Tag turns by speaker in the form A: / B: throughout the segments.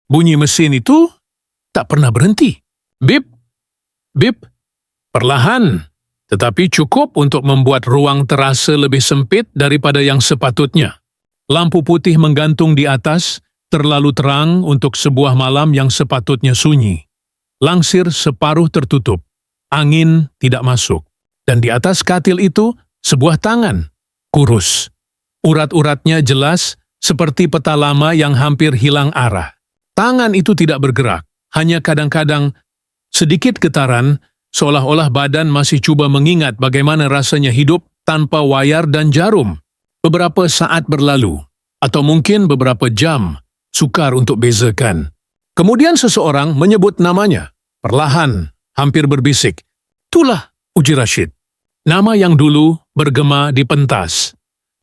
A: Bunyi mesin itu tak pernah berhenti. Bip, bip, perlahan, tetapi cukup untuk membuat ruang terasa lebih sempit daripada yang sepatutnya. Lampu putih menggantung di atas, terlalu terang untuk sebuah malam yang sepatutnya sunyi. Langsir separuh tertutup, angin tidak masuk, dan di atas katil itu sebuah tangan, kurus. Urat-uratnya jelas seperti peta lama yang hampir hilang arah. Tangan itu tidak bergerak, hanya kadang-kadang sedikit getaran, seolah-olah badan masih cuba mengingat bagaimana rasanya hidup tanpa wayar dan jarum. Beberapa saat berlalu, atau mungkin beberapa jam, sukar untuk bezakan. Kemudian seseorang menyebut namanya, perlahan, hampir berbisik. Itulah Uji Rashid. Nama yang dulu bergema di pentas.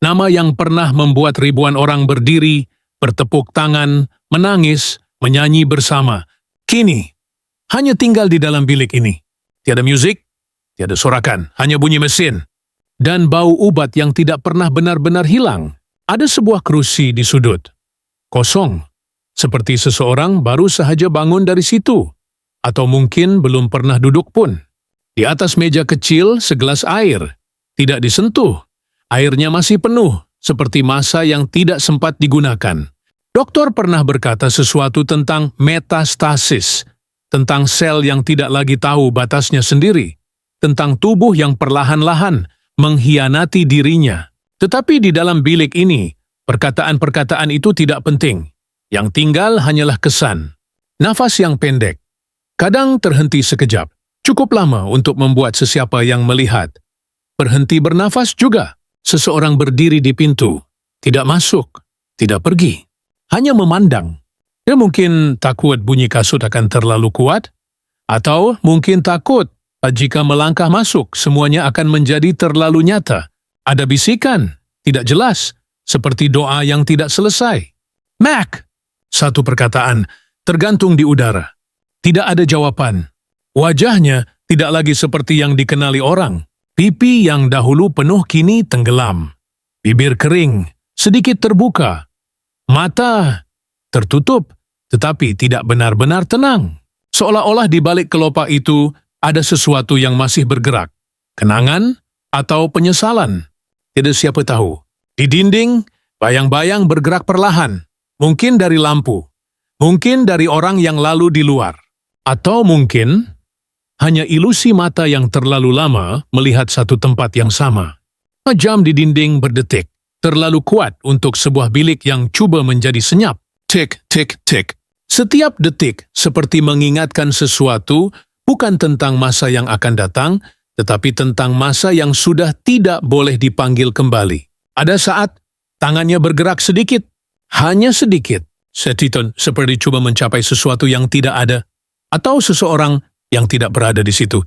A: Nama yang pernah membuat ribuan orang berdiri, bertepuk tangan, menangis, menyanyi bersama. Kini, hanya tinggal di dalam bilik ini. Tiada musik, tiada sorakan, hanya bunyi mesin. Dan bau ubat yang tidak pernah benar-benar hilang. Ada sebuah kerusi di sudut. Kosong, seperti seseorang baru sahaja bangun dari situ. Atau mungkin belum pernah duduk pun. Di atas meja kecil segelas air. Tidak disentuh. Airnya masih penuh, seperti masa yang tidak sempat digunakan. Doktor pernah berkata sesuatu tentang metastasis, tentang sel yang tidak lagi tahu batasnya sendiri, tentang tubuh yang perlahan-lahan mengkhianati dirinya. Tetapi di dalam bilik ini, perkataan-perkataan itu tidak penting. Yang tinggal hanyalah kesan. Nafas yang pendek. Kadang terhenti sekejap. Cukup lama untuk membuat sesiapa yang melihat. Berhenti bernafas juga. Seseorang berdiri di pintu. Tidak masuk. Tidak pergi. Hanya memandang. Dia mungkin takut bunyi kasut akan terlalu kuat. Atau mungkin takut jika melangkah masuk semuanya akan menjadi terlalu nyata. Ada bisikan, tidak jelas, seperti doa yang tidak selesai. Mac! Satu perkataan, tergantung di udara. Tidak ada jawaban. Wajahnya tidak lagi seperti yang dikenali orang. Pipi yang dahulu penuh kini tenggelam. Bibir kering, sedikit terbuka. Mata tertutup, tetapi tidak benar-benar tenang. Seolah-olah di balik kelopak itu ada sesuatu yang masih bergerak. Kenangan atau penyesalan. Tidak siapa tahu. Di dinding, bayang-bayang bergerak perlahan. Mungkin dari lampu. Mungkin dari orang yang lalu di luar. Atau mungkin hanya ilusi mata yang terlalu lama melihat satu tempat yang sama. Jam di dinding berdetik. Terlalu kuat untuk sebuah bilik yang cuba menjadi senyap. Tik, tik, tik. Setiap detik seperti mengingatkan sesuatu bukan tentang masa yang akan datang, tetapi tentang masa yang sudah tidak boleh dipanggil kembali. Ada saat tangannya bergerak sedikit, hanya sedikit. Setiton seperti coba mencapai sesuatu yang tidak ada, atau seseorang yang tidak berada di situ.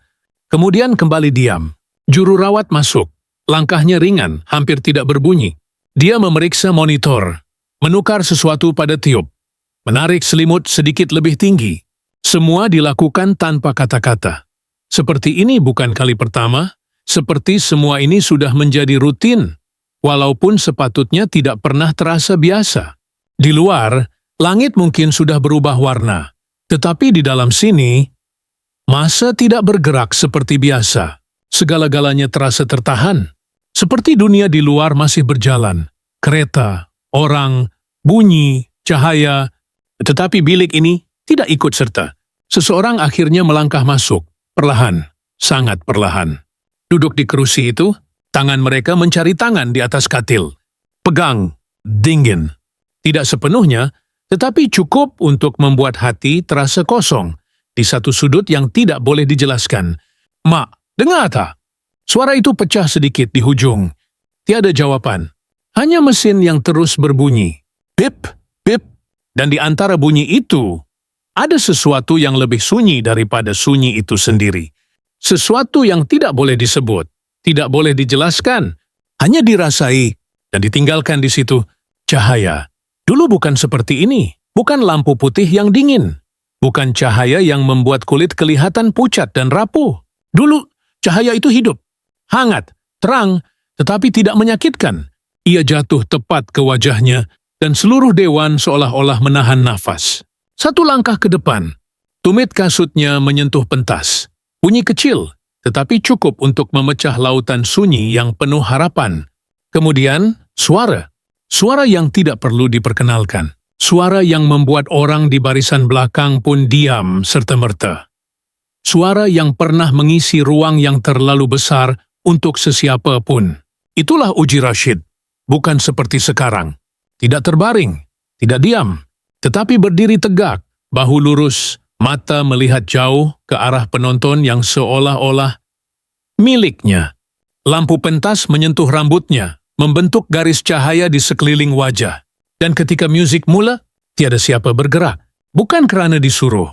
A: Kemudian kembali diam. Juru rawat masuk. Langkahnya ringan, hampir tidak berbunyi. Dia memeriksa monitor, menukar sesuatu pada tiup, menarik selimut sedikit lebih tinggi. Semua dilakukan tanpa kata-kata. Seperti ini bukan kali pertama, seperti semua ini sudah menjadi rutin, walaupun sepatutnya tidak pernah terasa biasa. Di luar, langit mungkin sudah berubah warna, tetapi di dalam sini, masa tidak bergerak seperti biasa. Segala-galanya terasa tertahan. Seperti dunia di luar masih berjalan, kereta, orang, bunyi, cahaya, tetapi bilik ini tidak ikut serta. Seseorang akhirnya melangkah masuk, perlahan, sangat perlahan. Duduk di kerusi itu, tangan mereka mencari tangan di atas katil. Pegang, dingin. Tidak sepenuhnya, tetapi cukup untuk membuat hati terasa kosong di satu sudut yang tidak boleh dijelaskan. Mak, dengar tak? Suara itu pecah sedikit di hujung. Tiada jawaban. Hanya mesin yang terus berbunyi. Pip, pip. Dan di antara bunyi itu, ada sesuatu yang lebih sunyi daripada sunyi itu sendiri. Sesuatu yang tidak boleh disebut, tidak boleh dijelaskan. Hanya dirasai dan ditinggalkan di situ. Cahaya. Dulu bukan seperti ini. Bukan lampu putih yang dingin. Bukan cahaya yang membuat kulit kelihatan pucat dan rapuh. Dulu, cahaya itu hidup. Hangat, terang, tetapi tidak menyakitkan. Ia jatuh tepat ke wajahnya, dan seluruh dewan seolah-olah menahan nafas. Satu langkah ke depan. Tumit kasutnya menyentuh pentas. Bunyi kecil, tetapi cukup untuk memecah lautan sunyi yang penuh harapan. Kemudian, suara. Suara yang tidak perlu diperkenalkan. Suara yang membuat orang di barisan belakang pun diam serta-merta. Suara yang pernah mengisi ruang yang terlalu besar untuk sesiapa pun. Itulah Uji Rashid. Bukan seperti sekarang. Tidak terbaring, tidak diam, tetapi berdiri tegak, bahu lurus, mata melihat jauh ke arah penonton yang seolah-olah miliknya. Lampu pentas menyentuh rambutnya, membentuk garis cahaya di sekeliling wajah. Dan ketika musik mula, tiada siapa bergerak. Bukan kerana disuruh,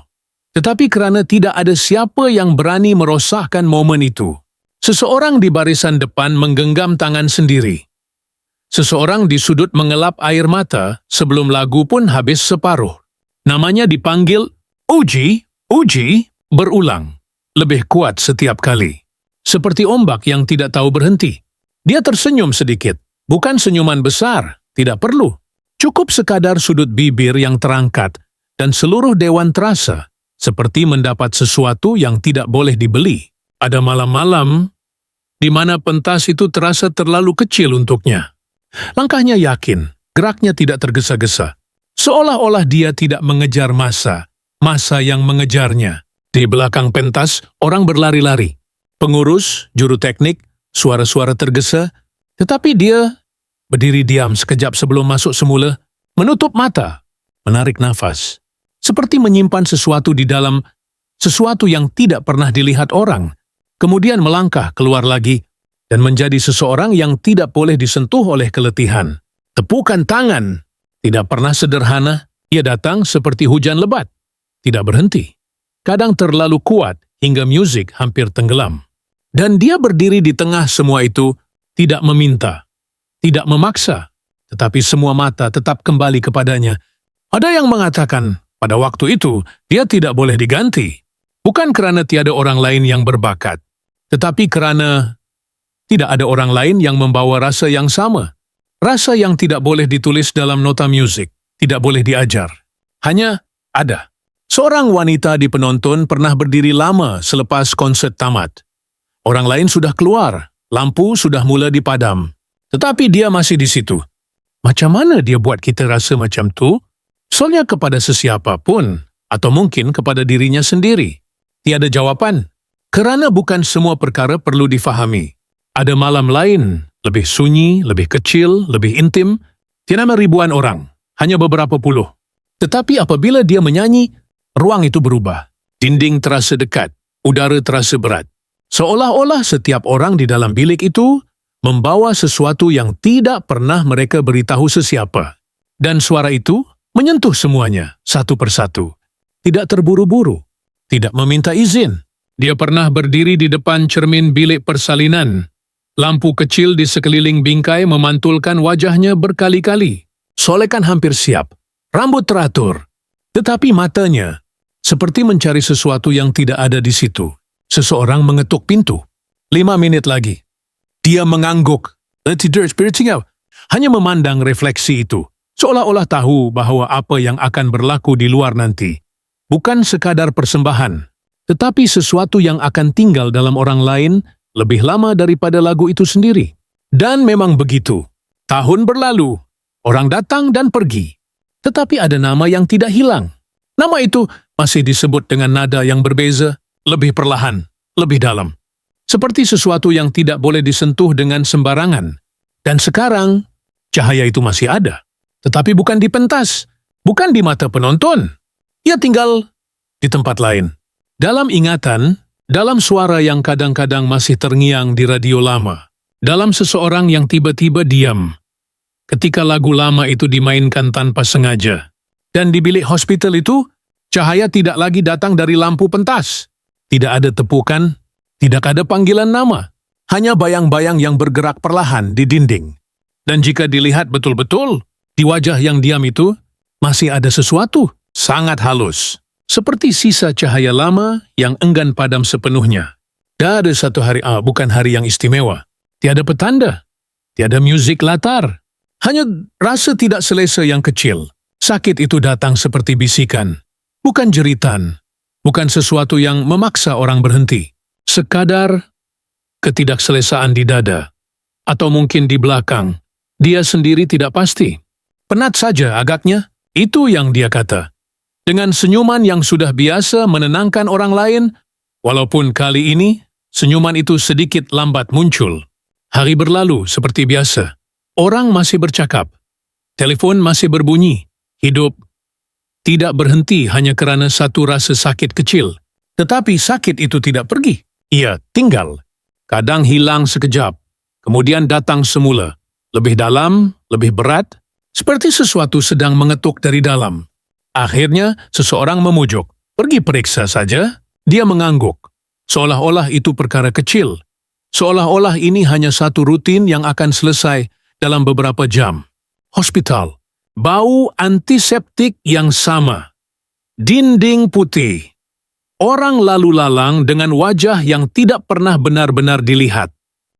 A: tetapi kerana tidak ada siapa yang berani merosakkan momen itu. Seseorang di barisan depan menggenggam tangan sendiri. Seseorang di sudut mengelap air mata sebelum lagu pun habis separuh. Namanya dipanggil Uji, Uji, berulang. Lebih kuat setiap kali. Seperti ombak yang tidak tahu berhenti. Dia tersenyum sedikit. Bukan senyuman besar, tidak perlu. Cukup sekadar sudut bibir yang terangkat dan seluruh dewan terasa seperti mendapat sesuatu yang tidak boleh dibeli. Ada malam-malam di mana pentas itu terasa terlalu kecil untuknya. Langkahnya yakin, geraknya tidak tergesa-gesa. Seolah-olah dia tidak mengejar masa yang mengejarnya. Di belakang pentas, orang berlari-lari. Pengurus, juru teknik, suara-suara tergesa, tetapi dia berdiri diam sekejap sebelum masuk semula, menutup mata, menarik nafas. Seperti menyimpan sesuatu di dalam, sesuatu yang tidak pernah dilihat orang. Kemudian melangkah keluar lagi dan menjadi seseorang yang tidak boleh disentuh oleh keletihan. Tepukan tangan. Tidak pernah sederhana, ia datang seperti hujan lebat. Tidak berhenti. Kadang terlalu kuat hingga musik hampir tenggelam. Dan dia berdiri di tengah semua itu, tidak meminta, tidak memaksa, tetapi semua mata tetap kembali kepadanya. Ada yang mengatakan, pada waktu itu, dia tidak boleh diganti. Bukan kerana tiada orang lain yang berbakat, tetapi kerana tidak ada orang lain yang membawa rasa yang sama. Rasa yang tidak boleh ditulis dalam nota musik, tidak boleh diajar. Hanya ada. Seorang wanita di penonton pernah berdiri lama selepas konsert tamat. Orang lain sudah keluar, lampu sudah mula dipadam. Tetapi dia masih di situ. Macam mana dia buat kita rasa macam tu? Soalnya kepada sesiapa pun, atau mungkin kepada dirinya sendiri. Tiada jawapan. Kerana bukan semua perkara perlu difahami. Ada malam lain, lebih sunyi, lebih kecil, lebih intim. Tiada ribuan orang, hanya beberapa puluh. Tetapi apabila dia menyanyi, ruang itu berubah. Dinding terasa dekat, udara terasa berat. Seolah-olah setiap orang di dalam bilik itu membawa sesuatu yang tidak pernah mereka beritahu sesiapa. Dan suara itu menyentuh semuanya, satu persatu. Tidak terburu-buru, tidak meminta izin. Dia pernah berdiri di depan cermin bilik persalinan. Lampu kecil di sekeliling bingkai memantulkan wajahnya berkali-kali. Solekan hampir siap, rambut teratur. Tetapi matanya seperti mencari sesuatu yang tidak ada di situ. Seseorang mengetuk pintu. 5 menit lagi. Dia mengangguk. Tidur spiritual. Hanya memandang refleksi itu. Seolah-olah tahu bahawa apa yang akan berlaku di luar nanti. Bukan sekadar persembahan. Tetapi sesuatu yang akan tinggal dalam orang lain lebih lama daripada lagu itu sendiri. Dan memang begitu. Tahun berlalu. Orang datang dan pergi. Tetapi ada nama yang tidak hilang. Nama itu masih disebut dengan nada yang berbeza, lebih perlahan, lebih dalam. Seperti sesuatu yang tidak boleh disentuh dengan sembarangan. Dan sekarang, cahaya itu masih ada. Tetapi bukan di pentas, bukan di mata penonton. Ia tinggal di tempat lain. Dalam ingatan, dalam suara yang kadang-kadang masih terngiang di radio lama. Dalam seseorang yang tiba-tiba diam. Ketika lagu lama itu dimainkan tanpa sengaja. Dan di bilik hospital itu, cahaya tidak lagi datang dari lampu pentas. Tidak ada tepukan, tidak ada panggilan nama. Hanya bayang-bayang yang bergerak perlahan di dinding. Dan jika dilihat betul-betul, di wajah yang diam itu, masih ada sesuatu sangat halus. Seperti sisa cahaya lama yang enggan padam sepenuhnya. Tiada satu hari, bukan hari yang istimewa. Tiada petanda. Tiada musik latar. Hanya rasa tidak selesa yang kecil. Sakit itu datang seperti bisikan. Bukan jeritan, bukan sesuatu yang memaksa orang berhenti. Sekadar ketidakselesaan di dada, atau mungkin di belakang. Dia sendiri tidak pasti. Penat saja agaknya, itu yang dia kata. Dengan senyuman yang sudah biasa menenangkan orang lain, walaupun kali ini senyuman itu sedikit lambat muncul. Hari berlalu seperti biasa. Orang masih bercakap. Telepon masih berbunyi. Hidup tidak berhenti hanya kerana satu rasa sakit kecil. Tetapi sakit itu tidak pergi. Ia tinggal. Kadang hilang sekejap. Kemudian datang semula. Lebih dalam, lebih berat, seperti sesuatu sedang mengetuk dari dalam. Akhirnya, seseorang memujuk. Pergi periksa saja. Dia mengangguk. Seolah-olah itu perkara kecil. Seolah-olah ini hanya satu rutin yang akan selesai dalam beberapa jam. Hospital. Bau antiseptik yang sama. Dinding putih. Orang lalu lalang dengan wajah yang tidak pernah benar-benar dilihat.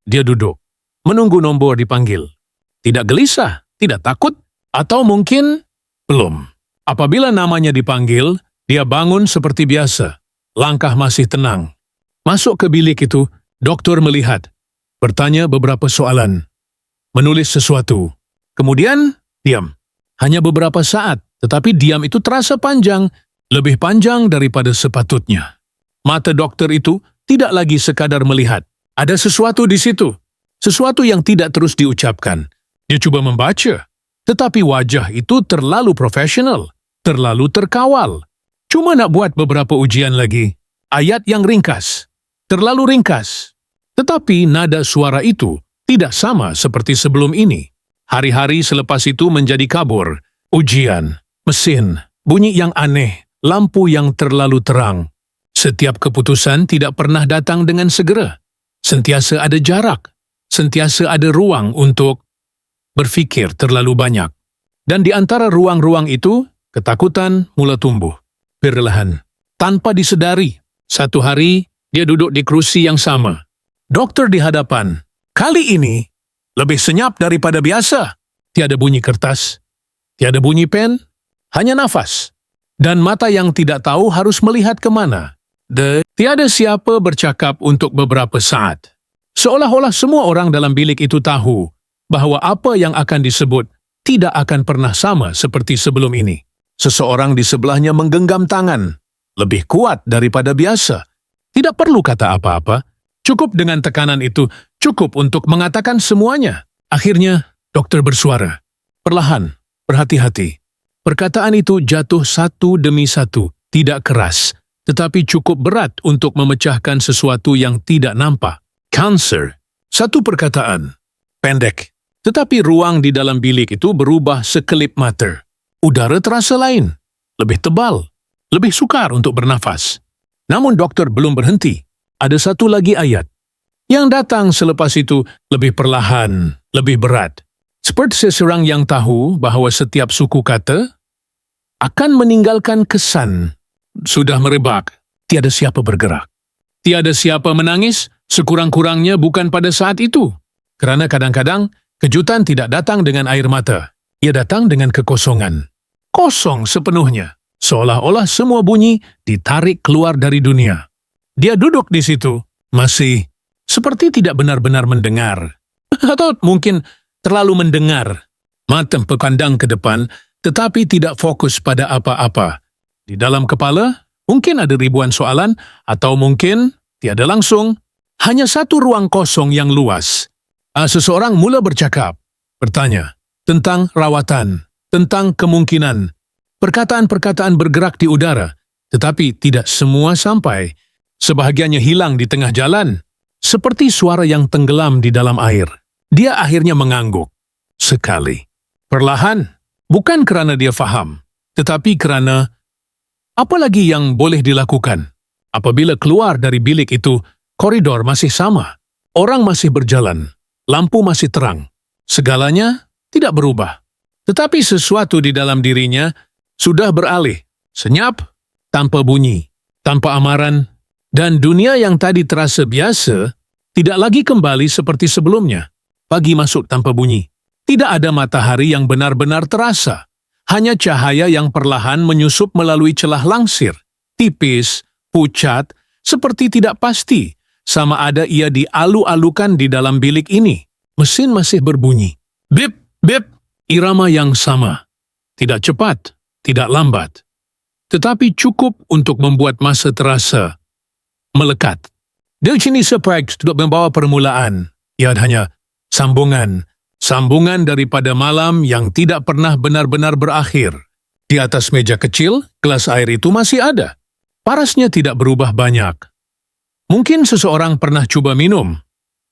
A: Dia duduk, menunggu nombor dipanggil. Tidak gelisah, tidak takut, atau mungkin belum. Apabila namanya dipanggil, dia bangun seperti biasa. Langkah masih tenang. Masuk ke bilik itu, dokter melihat. Bertanya beberapa soalan. Menulis sesuatu. Kemudian, diam. Hanya beberapa saat, tetapi diam itu terasa panjang, lebih panjang daripada sepatutnya. Mata dokter itu tidak lagi sekadar melihat. Ada sesuatu di situ. Sesuatu yang tidak terus diucapkan. Dia coba membaca. Tetapi wajah itu terlalu profesional. Terlalu terkawal. Cuma nak buat beberapa ujian lagi. Ayat yang ringkas. Terlalu ringkas. Tetapi nada suara itu tidak sama seperti sebelum ini. Hari-hari selepas itu menjadi kabur. Ujian, mesin, bunyi yang aneh, lampu yang terlalu terang. Setiap keputusan tidak pernah datang dengan segera. Sentiasa ada jarak. Sentiasa ada ruang untuk berfikir terlalu banyak. Dan di antara ruang-ruang itu, ketakutan mula tumbuh. Perlahan, tanpa disedari, satu hari dia duduk di kerusi yang sama. Dokter di hadapan. Kali ini, lebih senyap daripada biasa. Tiada bunyi kertas, tiada bunyi pen, hanya nafas. Dan mata yang tidak tahu harus melihat kemana. Tiada siapa bercakap untuk beberapa saat. Seolah-olah semua orang dalam bilik itu tahu bahawa apa yang akan disebut tidak akan pernah sama seperti sebelum ini. Seseorang di sebelahnya menggenggam tangan. Lebih kuat daripada biasa. Tidak perlu kata apa-apa. Cukup dengan tekanan itu, cukup untuk mengatakan semuanya. Akhirnya, dokter bersuara. Perlahan, berhati-hati. Perkataan itu jatuh satu demi satu, tidak keras, tetapi cukup berat untuk memecahkan sesuatu yang tidak nampak. Cancer. Satu perkataan. Pendek. Tetapi ruang di dalam bilik itu berubah sekelip mata. Udara terasa lain. Lebih tebal. Lebih sukar untuk bernafas. Namun dokter belum berhenti. Ada satu lagi ayat. Yang datang selepas itu lebih perlahan, lebih berat. Seperti seseorang yang tahu bahawa setiap suku kata akan meninggalkan kesan. Sudah merebak, tiada siapa bergerak. Tiada siapa menangis, sekurang-kurangnya bukan pada saat itu. Kerana kadang-kadang, kejutan tidak datang dengan air mata. Ia datang dengan kekosongan. Kosong sepenuhnya. Seolah-olah semua bunyi ditarik keluar dari dunia. Dia duduk di situ, masih seperti tidak benar-benar mendengar. Atau mungkin terlalu mendengar. Mata berpandang ke depan, tetapi tidak fokus pada apa-apa. Di dalam kepala, mungkin ada ribuan soalan, atau mungkin tiada langsung. Hanya satu ruang kosong yang luas. Seseorang mula bercakap, bertanya, tentang rawatan, tentang kemungkinan. Perkataan-perkataan bergerak di udara, tetapi tidak semua sampai. Sebahagiannya hilang di tengah jalan, seperti suara yang tenggelam di dalam air. Dia akhirnya mengangguk. Sekali. Perlahan, bukan kerana dia faham, tetapi kerana apa lagi yang boleh dilakukan. Apabila keluar dari bilik itu, koridor masih sama. Orang masih berjalan. Lampu masih terang. Segalanya tidak berubah. Tetapi sesuatu di dalam dirinya sudah beralih. Senyap, tanpa bunyi, tanpa amaran, dan dunia yang tadi terasa biasa tidak lagi kembali seperti sebelumnya. Pagi masuk tanpa bunyi. Tidak ada matahari yang benar-benar terasa. Hanya cahaya yang perlahan menyusup melalui celah langsir, tipis, pucat, seperti tidak pasti, sama ada ia dialu-alukan di dalam bilik ini. Mesin masih berbunyi. Bip, bip, irama yang sama. Tidak cepat, tidak lambat. Tetapi cukup untuk membuat masa terasa melekat. Dari sini surprise untuk membawa permulaan. Ia hanya sambungan daripada malam yang tidak pernah benar-benar berakhir. Di atas meja kecil, gelas air itu masih ada. Parasnya tidak berubah banyak. Mungkin seseorang pernah coba minum.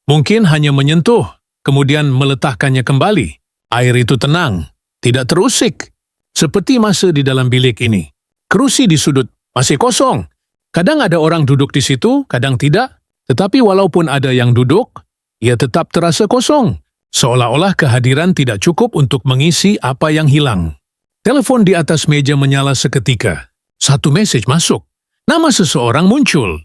A: Mungkin hanya menyentuh, kemudian meletakkannya kembali. Air itu tenang, tidak terusik. Seperti masa di dalam bilik ini. Kerusi di sudut masih kosong. Kadang ada orang duduk di situ, kadang tidak. Tetapi walaupun ada yang duduk, ia tetap terasa kosong. Seolah-olah kehadiran tidak cukup untuk mengisi apa yang hilang. Telepon di atas meja menyala seketika. Satu mesej masuk. Nama seseorang muncul.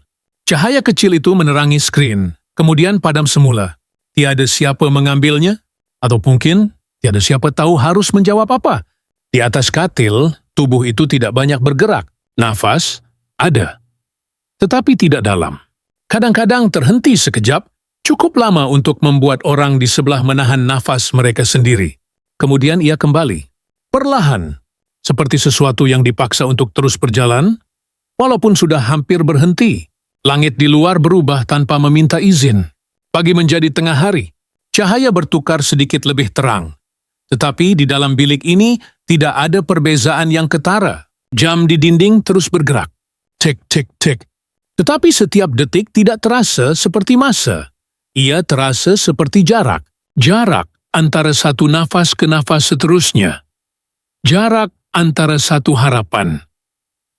A: Cahaya kecil itu menerangi skrin, kemudian padam semula. Tiada siapa mengambilnya, atau mungkin tiada siapa tahu harus menjawab apa. Di atas katil, tubuh itu tidak banyak bergerak. Nafas ada, tetapi tidak dalam. Kadang-kadang terhenti sekejap, cukup lama untuk membuat orang di sebelah menahan nafas mereka sendiri. Kemudian ia kembali. Perlahan, seperti sesuatu yang dipaksa untuk terus berjalan, walaupun sudah hampir berhenti. Langit di luar berubah tanpa meminta izin. Pagi menjadi tengah hari. Cahaya bertukar sedikit lebih terang. Tetapi di dalam bilik ini tidak ada perbezaan yang ketara. Jam di dinding terus bergerak. Tik, tik, tik. Tetapi setiap detik tidak terasa seperti masa. Ia terasa seperti jarak. Jarak antara satu nafas ke nafas seterusnya. Jarak antara satu harapan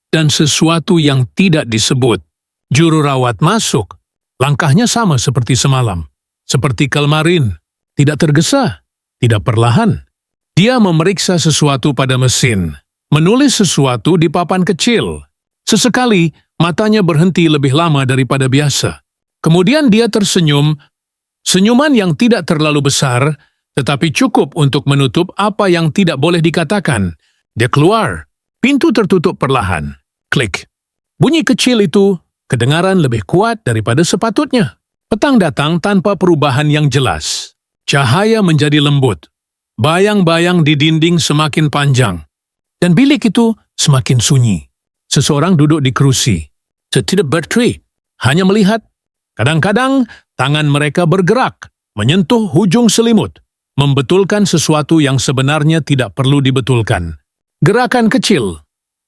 A: dan sesuatu yang tidak disebut. Juru rawat masuk. Langkahnya sama seperti semalam. Seperti kemarin. Tidak tergesa. Tidak perlahan. Dia memeriksa sesuatu pada mesin. Menulis sesuatu di papan kecil. Sesekali, matanya berhenti lebih lama daripada biasa. Kemudian dia tersenyum, senyuman yang tidak terlalu besar, tetapi cukup untuk menutup apa yang tidak boleh dikatakan. Dia keluar. Pintu tertutup perlahan. Klik. Bunyi kecil itu kedengaran lebih kuat daripada sepatutnya. Petang datang tanpa perubahan yang jelas. Cahaya menjadi lembut. Bayang-bayang di dinding semakin panjang. Dan bilik itu semakin sunyi. Seseorang duduk di kerusi. Tidak berdiri, hanya melihat. Kadang-kadang tangan mereka bergerak, menyentuh hujung selimut, membetulkan sesuatu yang sebenarnya tidak perlu dibetulkan. Gerakan kecil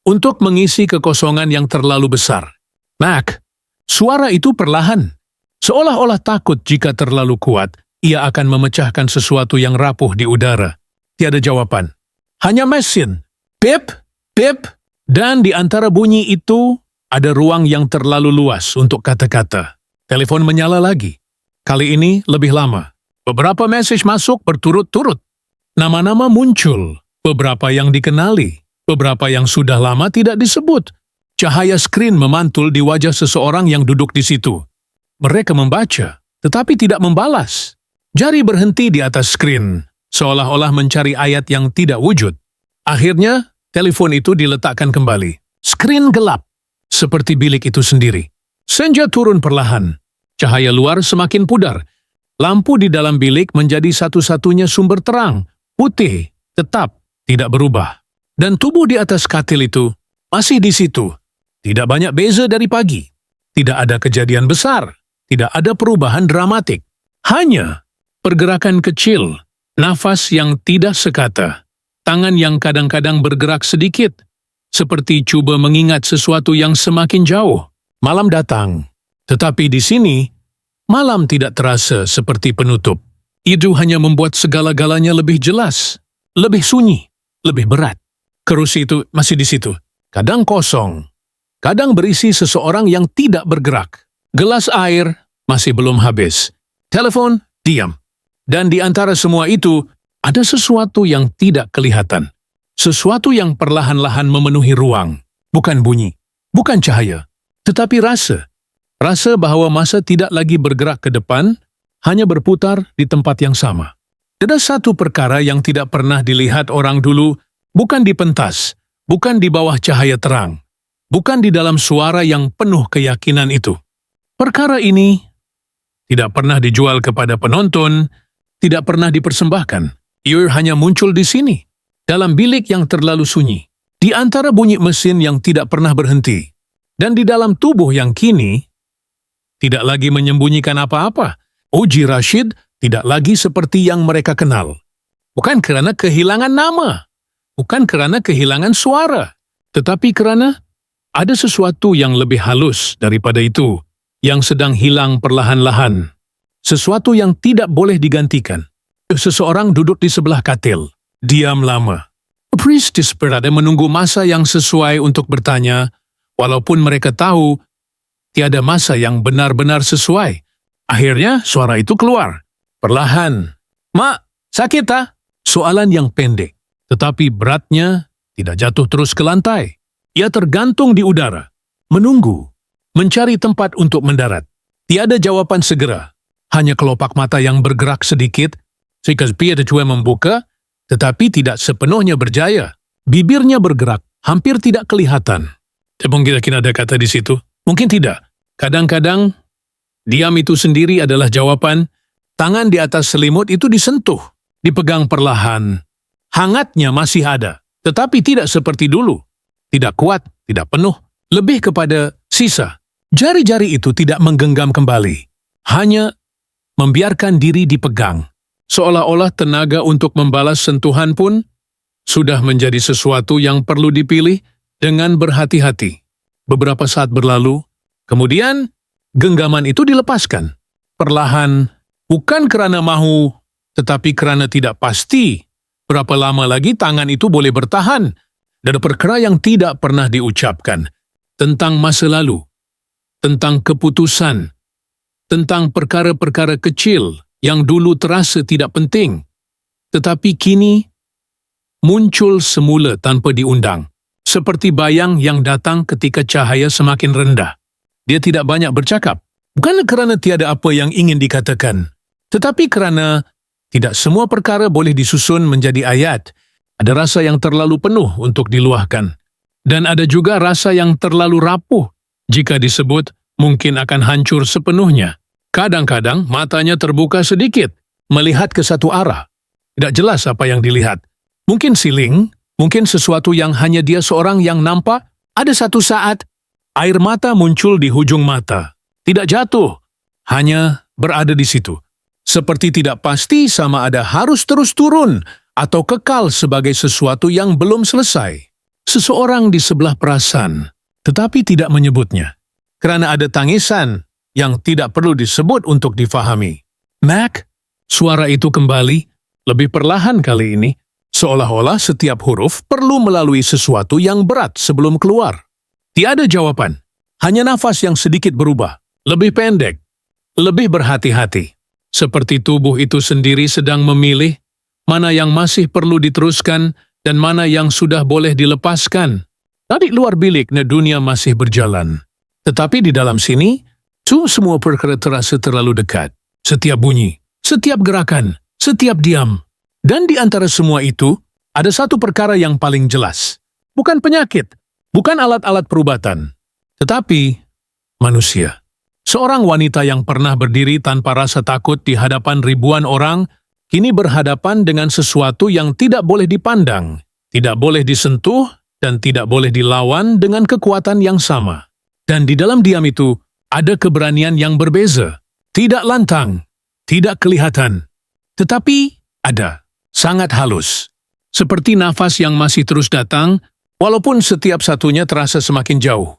A: untuk mengisi kekosongan yang terlalu besar. Mac, suara itu perlahan. Seolah-olah takut jika terlalu kuat, ia akan memecahkan sesuatu yang rapuh di udara. Tiada jawaban. Hanya mesin. Pip, pip. Dan di antara bunyi itu, ada ruang yang terlalu luas untuk kata-kata. Telepon menyala lagi. Kali ini lebih lama. Beberapa mesej masuk berturut-turut. Nama-nama muncul. Beberapa yang dikenali. Beberapa yang sudah lama tidak disebut. Cahaya skrin memantul di wajah seseorang yang duduk di situ. Mereka membaca, tetapi tidak membalas. Jari berhenti di atas skrin, seolah-olah mencari ayat yang tidak wujud. Akhirnya, telepon itu diletakkan kembali. Skrin gelap, seperti bilik itu sendiri. Senja turun perlahan. Cahaya luar semakin pudar. Lampu di dalam bilik menjadi satu-satunya sumber terang, putih, tetap, tidak berubah. Dan tubuh di atas katil itu masih di situ. Tidak banyak beza dari pagi. Tidak ada kejadian besar. Tidak ada perubahan dramatik. Hanya pergerakan kecil, nafas yang tidak sekata, tangan yang kadang-kadang bergerak sedikit, seperti coba mengingat sesuatu yang semakin jauh. Malam datang. Tetapi di sini, malam tidak terasa seperti penutup. Itu hanya membuat segala-galanya lebih jelas, lebih sunyi, lebih berat. Kerusi itu masih di situ. Kadang kosong. Kadang berisi seseorang yang tidak bergerak. Gelas air masih belum habis. Telepon diam. Dan di antara semua itu, ada sesuatu yang tidak kelihatan. Sesuatu yang perlahan-lahan memenuhi ruang. Bukan bunyi, bukan cahaya, tetapi rasa. Rasa bahwa masa tidak lagi bergerak ke depan, hanya berputar di tempat yang sama. Ada satu perkara yang tidak pernah dilihat orang dulu Bukan di pentas, bukan di bawah cahaya terang, bukan di dalam suara yang penuh keyakinan itu. Perkara ini tidak pernah dijual kepada penonton, tidak pernah dipersembahkan. Ia hanya muncul di sini, dalam bilik yang terlalu sunyi, di antara bunyi mesin yang tidak pernah berhenti, dan di dalam tubuh yang kini tidak lagi menyembunyikan apa-apa. Oji Rashid tidak lagi seperti yang mereka kenal. Bukan kerana kehilangan nama, bukan kerana kehilangan suara, tetapi kerana ada sesuatu yang lebih halus daripada itu, yang sedang hilang perlahan-lahan. Sesuatu yang tidak boleh digantikan. Seseorang duduk di sebelah katil, diam lama. Priest desperate menunggu masa yang sesuai untuk bertanya, walaupun mereka tahu tiada masa yang benar-benar sesuai. Akhirnya suara itu keluar. Perlahan. "Mak, sakit tak?" Soalan yang pendek, tetapi beratnya tidak jatuh terus ke lantai. Ia tergantung di udara, menunggu, mencari tempat untuk mendarat. Tiada jawaban segera, hanya kelopak mata yang bergerak sedikit, sehingga Pia Cue membuka, tetapi tidak sepenuhnya berjaya. Bibirnya bergerak, hampir tidak kelihatan. Mungkin ada kata di situ? Mungkin tidak. Kadang-kadang, diam itu sendiri adalah jawaban. Tangan di atas selimut itu disentuh, dipegang perlahan. Hangatnya masih ada, tetapi tidak seperti dulu. Tidak kuat, tidak penuh, lebih kepada sisa. Jari-jari itu tidak menggenggam kembali, hanya membiarkan diri dipegang. Seolah-olah tenaga untuk membalas sentuhan pun sudah menjadi sesuatu yang perlu dipilih dengan berhati-hati. Beberapa saat berlalu, kemudian genggaman itu dilepaskan. Perlahan, bukan kerana mahu, tetapi kerana tidak pasti berapa lama lagi tangan itu boleh bertahan. Dan perkara yang tidak pernah diucapkan tentang masa lalu, tentang keputusan, tentang perkara-perkara kecil yang dulu terasa tidak penting, tetapi kini muncul semula tanpa diundang, seperti bayang yang datang ketika cahaya semakin rendah. Dia tidak banyak bercakap, bukan kerana tiada apa yang ingin dikatakan, tetapi kerana tidak semua perkara boleh disusun menjadi ayat. Ada rasa yang terlalu penuh untuk diluahkan, dan ada juga rasa yang terlalu rapuh. Jika disebut, mungkin akan hancur sepenuhnya. Kadang-kadang matanya terbuka sedikit, melihat ke satu arah. Tidak jelas apa yang dilihat. Mungkin siling, mungkin sesuatu yang hanya dia seorang yang nampak. Ada satu saat, air mata muncul di hujung mata. Tidak jatuh, hanya berada di situ. Seperti tidak pasti sama ada harus terus turun atau kekal sebagai sesuatu yang belum selesai. Seseorang di sebelah perasan, tetapi tidak menyebutnya. Kerana ada tangisan yang tidak perlu disebut untuk difahami. "Mac," suara itu kembali, lebih perlahan kali ini, seolah-olah setiap huruf perlu melalui sesuatu yang berat sebelum keluar. Tiada jawaban, hanya nafas yang sedikit berubah, lebih pendek, lebih berhati-hati. Seperti tubuh itu sendiri sedang memilih mana yang masih perlu diteruskan dan mana yang sudah boleh dilepaskan. Tadi luar bilik, dunia masih berjalan. Tetapi di dalam sini, semua perkara terasa terlalu dekat. Setiap bunyi, setiap gerakan, setiap diam. Dan di antara semua itu, ada satu perkara yang paling jelas. Bukan penyakit, bukan alat-alat perubatan, tetapi manusia. Seorang wanita yang pernah berdiri tanpa rasa takut di hadapan ribuan orang, kini berhadapan dengan sesuatu yang tidak boleh dipandang, tidak boleh disentuh, dan tidak boleh dilawan dengan kekuatan yang sama. Dan di dalam diam itu, ada keberanian yang berbeza. Tidak lantang, tidak kelihatan, tetapi ada, sangat halus. Seperti nafas yang masih terus datang, walaupun setiap satunya terasa semakin jauh.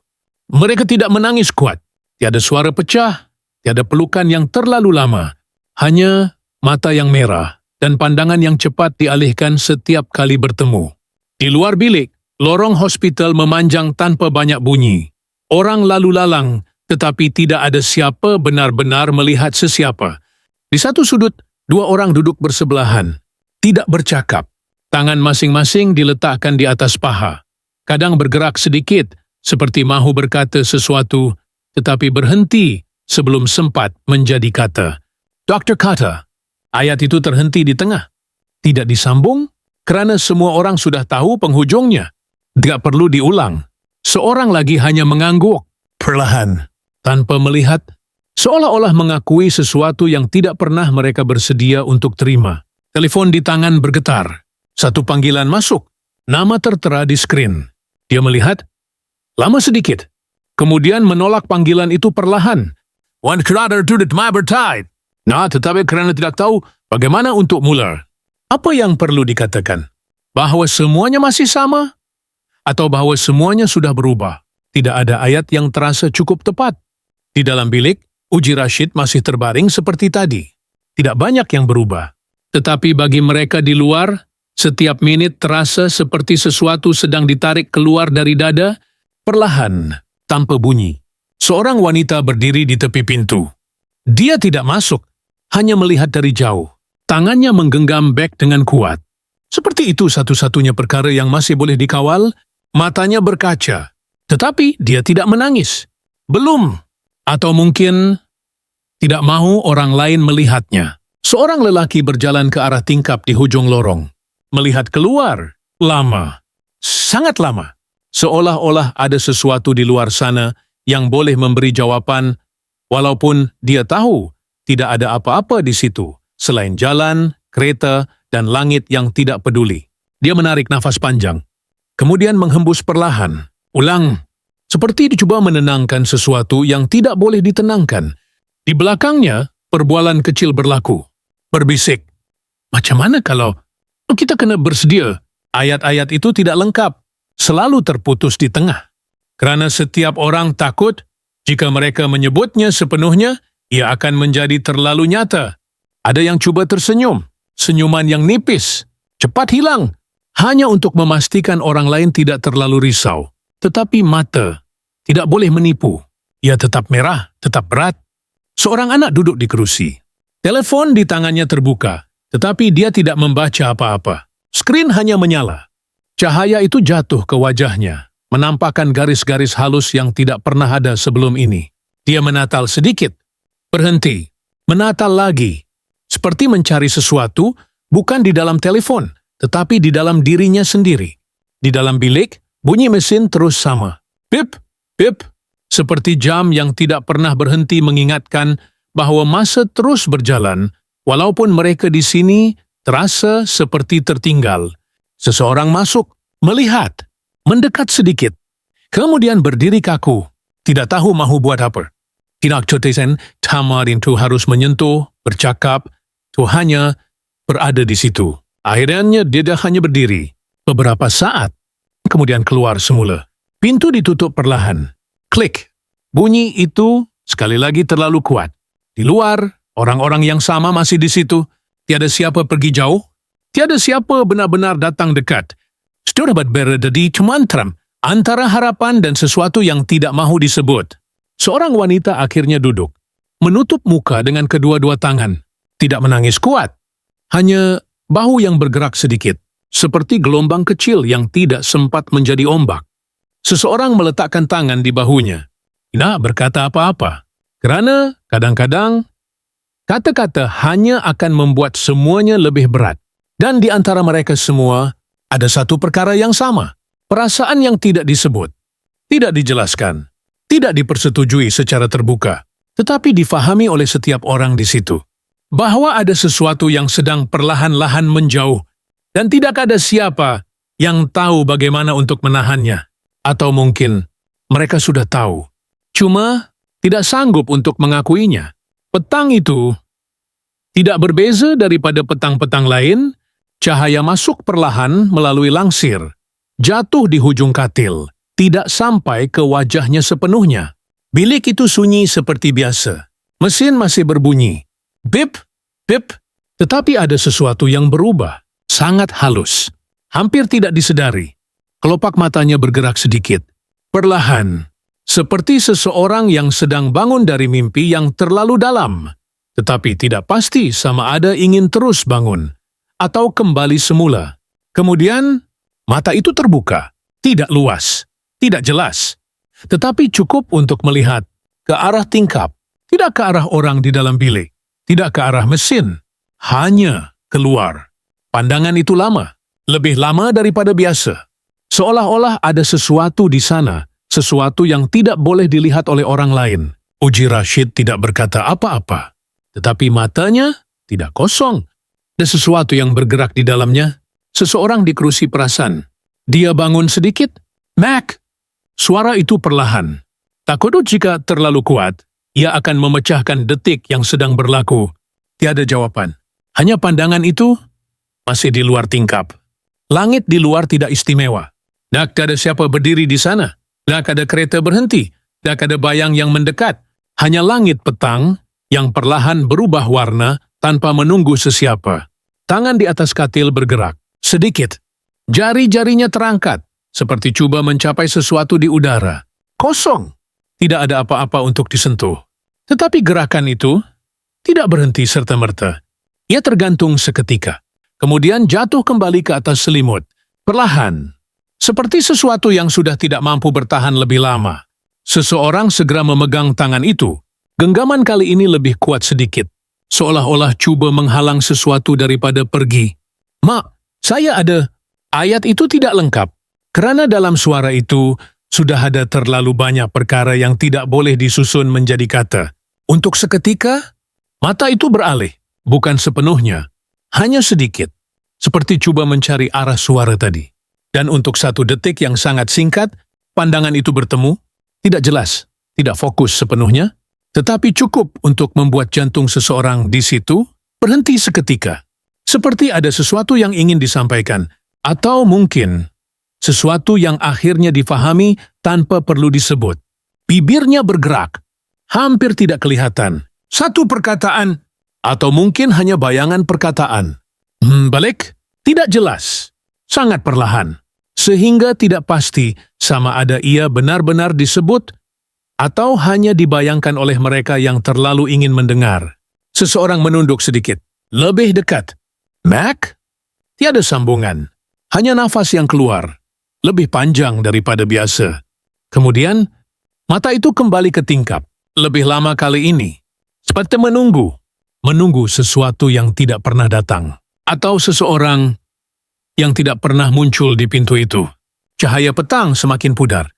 A: Mereka tidak menangis kuat, tiada suara pecah, tiada pelukan yang terlalu lama, hanya mata yang merah, dan pandangan yang cepat dialihkan setiap kali bertemu. Di luar bilik, lorong hospital memanjang tanpa banyak bunyi. Orang lalu lalang, tetapi tidak ada siapa benar-benar melihat sesiapa. Di satu sudut, dua orang duduk bersebelahan, tidak bercakap. Tangan masing-masing diletakkan di atas paha. Kadang bergerak sedikit, seperti mahu berkata sesuatu, tetapi berhenti sebelum sempat menjadi kata. "Dr. Carter." Ayat itu terhenti di tengah. Tidak disambung, Kerana semua orang sudah tahu penghujungnya. Tidak perlu diulang. Seorang lagi hanya mengangguk, perlahan, tanpa melihat, seolah-olah mengakui sesuatu yang tidak pernah mereka bersedia untuk terima. Telefon di tangan bergetar. Satu panggilan masuk. Nama tertera di skrin. Dia melihat, lama sedikit. Kemudian menolak panggilan itu perlahan. One rather do it my bertide. Nah, tetapi kerana tidak tahu bagaimana untuk mula. Apa yang perlu dikatakan? Bahawa semuanya masih sama? Atau bahawa semuanya sudah berubah? Tidak ada ayat yang terasa cukup tepat. Di dalam bilik, Uji Rashid masih terbaring seperti tadi. Tidak banyak yang berubah. Tetapi bagi mereka di luar, setiap minit terasa seperti sesuatu sedang ditarik keluar dari dada, perlahan, tanpa bunyi. Seorang wanita berdiri di tepi pintu. Dia tidak masuk, hanya melihat dari jauh. Tangannya menggenggam beg dengan kuat. Seperti itu satu-satunya perkara yang masih boleh dikawal. Matanya berkaca, tetapi dia tidak menangis. Belum. Atau mungkin tidak mahu orang lain melihatnya. Seorang lelaki berjalan ke arah tingkap di hujung lorong. Melihat keluar. Lama. Sangat lama. Seolah-olah ada sesuatu di luar sana yang boleh memberi jawapan, walaupun dia tahu tidak ada apa-apa di situ, selain jalan, kereta, dan langit yang tidak peduli. Dia menarik nafas panjang. Kemudian menghembus perlahan. Ulang. Seperti dicuba menenangkan sesuatu yang tidak boleh ditenangkan. Di belakangnya, perbualan kecil berlaku. Berbisik. Macam mana kalau kita kena bersedia? Ayat-ayat itu tidak lengkap. Selalu terputus di tengah. Kerana setiap orang takut, jika mereka menyebutnya sepenuhnya, ia akan menjadi terlalu nyata. Ada yang cuba tersenyum. Senyuman yang nipis. Cepat hilang. Hanya untuk memastikan orang lain tidak terlalu risau. Tetapi mata tidak boleh menipu. Ia tetap merah, tetap berat. Seorang anak duduk di kerusi. Telepon di tangannya terbuka, tetapi dia tidak membaca apa-apa. Skrin hanya menyala. Cahaya itu jatuh ke wajahnya, menampakkan garis-garis halus yang tidak pernah ada sebelum ini. Dia menatal sedikit. Berhenti. Menatal lagi. Seperti mencari sesuatu, bukan di dalam telepon, tetapi di dalam dirinya sendiri. Di dalam bilik, bunyi mesin terus sama. Pip, pip, seperti jam yang tidak pernah berhenti mengingatkan bahawa masa terus berjalan, walaupun mereka di sini terasa seperti tertinggal. Seseorang masuk, melihat, mendekat sedikit, kemudian berdiri kaku, tidak tahu mahu buat apa. Tidak cotesan, tamar itu harus menyentuh, bercakap, tu hanya berada di situ. Akhirnya dia hanya berdiri. Beberapa saat, kemudian keluar semula. Pintu ditutup perlahan. Klik. Bunyi itu sekali lagi terlalu kuat. Di luar, orang-orang yang sama masih di situ. Tiada siapa pergi jauh. Tiada siapa benar-benar datang dekat. Sudah berada di cemantram antara harapan dan sesuatu yang tidak mahu disebut. Seorang wanita akhirnya duduk. Menutup muka dengan kedua-dua tangan. Tidak menangis kuat. Hanya bahu yang bergerak sedikit, seperti gelombang kecil yang tidak sempat menjadi ombak. Seseorang meletakkan tangan di bahunya. Tidak berkata apa-apa, kerana kadang-kadang kata-kata hanya akan membuat semuanya lebih berat. Dan di antara mereka semua, ada satu perkara yang sama. Perasaan yang tidak disebut, tidak dijelaskan, tidak dipersetujui secara terbuka, tetapi difahami oleh setiap orang di situ. Bahwa ada sesuatu yang sedang perlahan-lahan menjauh dan tidak ada siapa yang tahu bagaimana untuk menahannya. Atau mungkin mereka sudah tahu, cuma tidak sanggup untuk mengakuinya. Petang itu tidak berbeza daripada petang-petang lain. Cahaya masuk perlahan melalui langsir, jatuh di hujung katil, tidak sampai ke wajahnya sepenuhnya. Bilik itu sunyi seperti biasa. Mesin masih berbunyi. Bip, bip, tetapi ada sesuatu yang berubah, sangat halus, hampir tidak disedari. Kelopak matanya bergerak sedikit, perlahan, seperti seseorang yang sedang bangun dari mimpi yang terlalu dalam, tetapi tidak pasti sama ada ingin terus bangun, atau kembali semula. Kemudian, mata itu terbuka, tidak luas, tidak jelas, tetapi cukup untuk melihat ke arah tingkap, tidak ke arah orang di dalam bilik. Tidak ke arah mesin, hanya keluar. Pandangan itu lama, Lebih lama daripada biasa. Seolah-olah ada sesuatu di sana, sesuatu yang tidak boleh dilihat oleh orang lain. Uji Rashid tidak berkata apa-apa, tetapi matanya tidak kosong. Ada sesuatu yang bergerak di dalamnya. Seseorang di kerusi perasan. Dia bangun sedikit. Mac! Suara itu perlahan. Takut jika terlalu kuat, ia akan memecahkan detik yang sedang berlaku. Tiada jawaban. Hanya pandangan itu masih di luar tingkap. Langit di luar tidak istimewa. Tak ada siapa berdiri di sana. Tak ada kereta berhenti. Tak ada bayang yang mendekat. Hanya langit petang yang perlahan berubah warna tanpa menunggu sesiapa. Tangan di atas katil bergerak. Sedikit. Jari-jarinya terangkat, seperti cuba mencapai sesuatu di udara. Kosong. Tidak ada apa-apa untuk disentuh. Tetapi gerakan itu tidak berhenti serta-merta. Ia tergantung seketika. Kemudian jatuh kembali ke atas selimut. Perlahan. Seperti sesuatu yang sudah tidak mampu bertahan lebih lama. Seseorang segera memegang tangan itu. Genggaman kali ini lebih kuat sedikit. Seolah-olah cuba menghalang sesuatu daripada pergi. Mak, saya ada. Ayat itu tidak lengkap. Kerana dalam suara itu sudah ada terlalu banyak perkara yang tidak boleh disusun menjadi kata. Untuk seketika, mata itu beralih. Bukan sepenuhnya. Hanya sedikit. Seperti cuba mencari arah suara tadi. Dan untuk satu detik yang sangat singkat, pandangan itu bertemu. Tidak jelas, tidak fokus sepenuhnya. Tetapi cukup untuk membuat jantung seseorang di situ berhenti seketika. Seperti ada sesuatu yang ingin disampaikan. Atau mungkin sesuatu yang akhirnya difahami tanpa perlu disebut. Bibirnya bergerak. Hampir tidak kelihatan. Satu perkataan. Atau mungkin hanya bayangan perkataan. Balik? Tidak jelas. Sangat perlahan. Sehingga tidak pasti sama ada ia benar-benar disebut atau hanya dibayangkan oleh mereka yang terlalu ingin mendengar. Seseorang menunduk sedikit. Lebih dekat. Mac? Tiada sambungan. Hanya nafas yang keluar. Lebih panjang daripada biasa. Kemudian, mata itu kembali ke tingkap. Lebih lama kali ini. Seperti menunggu. Menunggu sesuatu yang tidak pernah datang. Atau seseorang yang tidak pernah muncul di pintu itu. Cahaya petang semakin pudar.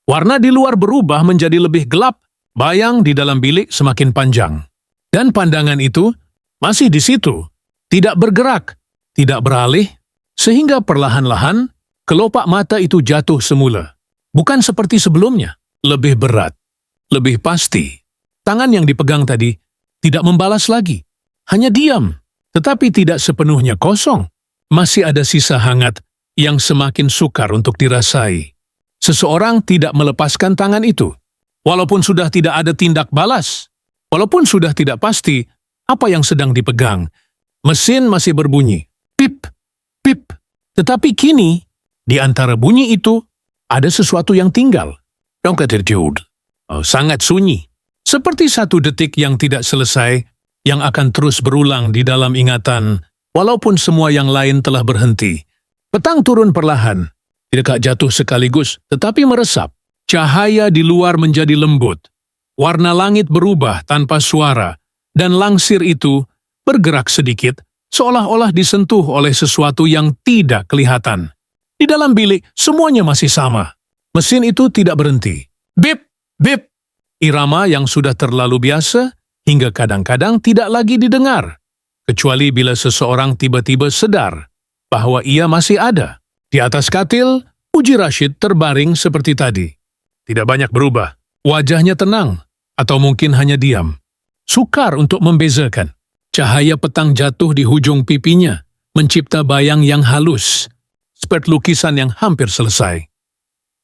A: Warna di luar berubah menjadi lebih gelap. Bayang di dalam bilik semakin panjang. Dan pandangan itu masih di situ. Tidak bergerak. Tidak beralih. Sehingga perlahan-lahan, kelopak mata itu jatuh semula. Bukan seperti sebelumnya. Lebih berat. Lebih pasti. Tangan yang dipegang tadi tidak membalas lagi. Hanya diam. Tetapi tidak sepenuhnya kosong. Masih ada sisa hangat yang semakin sukar untuk dirasai. Seseorang tidak melepaskan tangan itu. Walaupun sudah tidak ada tindak balas. Walaupun sudah tidak pasti apa yang sedang dipegang. Mesin masih berbunyi. Pip, pip. Tetapi kini, di antara bunyi itu, ada sesuatu yang tinggal. Sangat sunyi. Seperti satu detik yang tidak selesai, yang akan terus berulang di dalam ingatan, walaupun semua yang lain telah berhenti. Petang turun perlahan, tidak jatuh sekaligus, tetapi meresap. Cahaya di luar menjadi lembut. Warna langit berubah tanpa suara, dan langsir itu bergerak sedikit, seolah-olah disentuh oleh sesuatu yang tidak kelihatan. Di dalam bilik, semuanya masih sama. Mesin itu tidak berhenti. Bip, bip. Irama yang sudah terlalu biasa, hingga kadang-kadang tidak lagi didengar. Kecuali bila seseorang tiba-tiba sadar bahwa ia masih ada. Di atas katil, Uji Rashid terbaring seperti tadi. Tidak banyak berubah. Wajahnya tenang, atau mungkin hanya diam. Sukar untuk membezakan. Cahaya petang jatuh di hujung pipinya, mencipta bayang yang halus, seperti lukisan yang hampir selesai.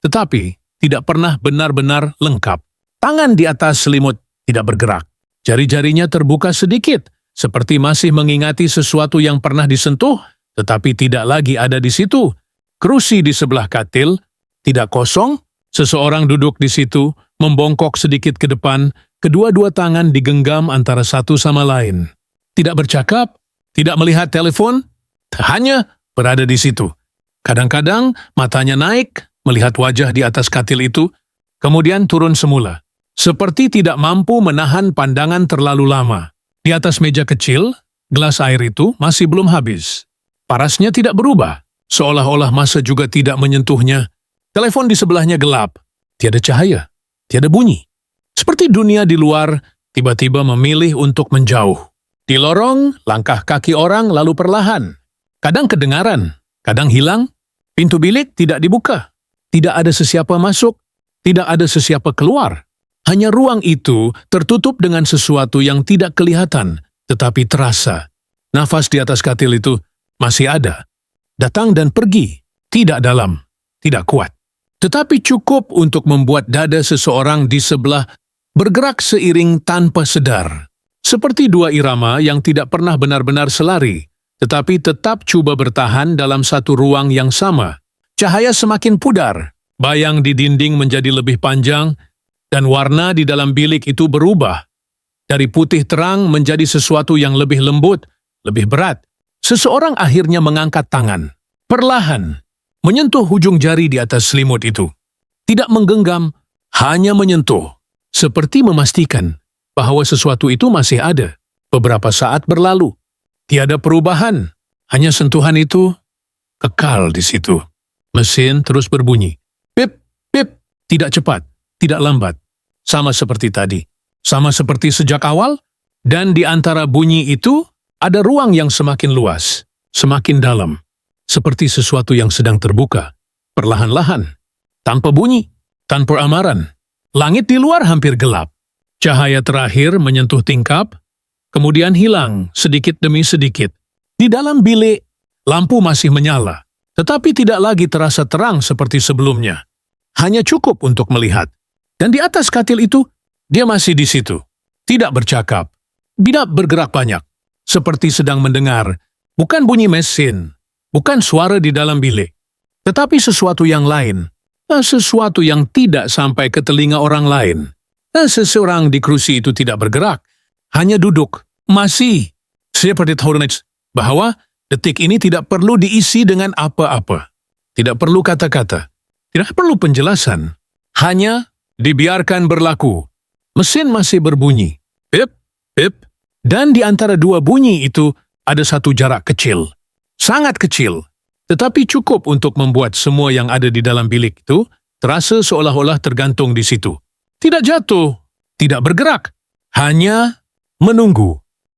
A: Tetapi, tidak pernah benar-benar lengkap. Tangan di atas selimut tidak bergerak. Jari-jarinya terbuka sedikit, seperti masih mengingati sesuatu yang pernah disentuh, tetapi tidak lagi ada di situ. Kerusi di sebelah katil, tidak kosong. Seseorang duduk di situ, membongkok sedikit ke depan, kedua-dua tangan digenggam antara satu sama lain. Tidak bercakap, tidak melihat telepon, hanya berada di situ. Kadang-kadang matanya naik, melihat wajah di atas katil itu, kemudian turun semula. Seperti tidak mampu menahan pandangan terlalu lama. Di atas meja kecil, gelas air itu masih belum habis. Parasnya tidak berubah. Seolah-olah masa juga tidak menyentuhnya. Telepon di sebelahnya gelap. Tiada cahaya, tiada bunyi. Seperti dunia di luar tiba-tiba memilih untuk menjauh. Di lorong, langkah kaki orang lalu perlahan. Kadang kedengaran, kadang hilang. Pintu bilik tidak dibuka. Tidak ada sesiapa masuk, tidak ada sesiapa keluar. Hanya ruang itu tertutup dengan sesuatu yang tidak kelihatan, tetapi terasa. Nafas di atas katil itu masih ada. Datang dan pergi, tidak dalam, tidak kuat. Tetapi cukup untuk membuat dada seseorang di sebelah bergerak seiring tanpa sedar. Seperti dua irama yang tidak pernah benar-benar selari, tetapi tetap coba bertahan dalam satu ruang yang sama. Cahaya semakin pudar, bayang di dinding menjadi lebih panjang, dan warna di dalam bilik itu berubah. Dari putih terang menjadi sesuatu yang lebih lembut, lebih berat. Seseorang akhirnya mengangkat tangan, perlahan, menyentuh ujung jari di atas selimut itu. Tidak menggenggam, hanya menyentuh. Seperti memastikan bahwa sesuatu itu masih ada. Beberapa saat berlalu. Tiada perubahan, hanya sentuhan itu kekal di situ. Mesin terus berbunyi. Pip, pip, tidak cepat, tidak lambat. Sama seperti tadi, sama seperti sejak awal, dan di antara bunyi itu ada ruang yang semakin luas, semakin dalam. Seperti sesuatu yang sedang terbuka, perlahan-lahan, tanpa bunyi, tanpa amaran. Langit di luar hampir gelap. Cahaya terakhir menyentuh tingkap, kemudian hilang sedikit demi sedikit. Di dalam bilik, lampu masih menyala, tetapi tidak lagi terasa terang seperti sebelumnya. Hanya cukup untuk melihat. Dan di atas katil itu, dia masih di situ. Tidak bercakap, tidak bergerak banyak. Seperti sedang mendengar, bukan bunyi mesin, bukan suara di dalam bilik, tetapi sesuatu yang lain. Sesuatu yang tidak sampai ke telinga orang lain. Seseorang di kursi itu tidak bergerak, hanya duduk. Masih seperti Hornets, bahwa detik ini tidak perlu diisi dengan apa-apa. Tidak perlu kata-kata, tidak perlu penjelasan. Hanya dibiarkan berlaku. Mesin masih berbunyi. Pip, pip. Dan di antara dua bunyi itu ada satu jarak kecil. Sangat kecil. Tetapi cukup untuk membuat semua yang ada di dalam bilik itu terasa seolah-olah tergantung di situ. Tidak jatuh, tidak bergerak, hanya menunggu.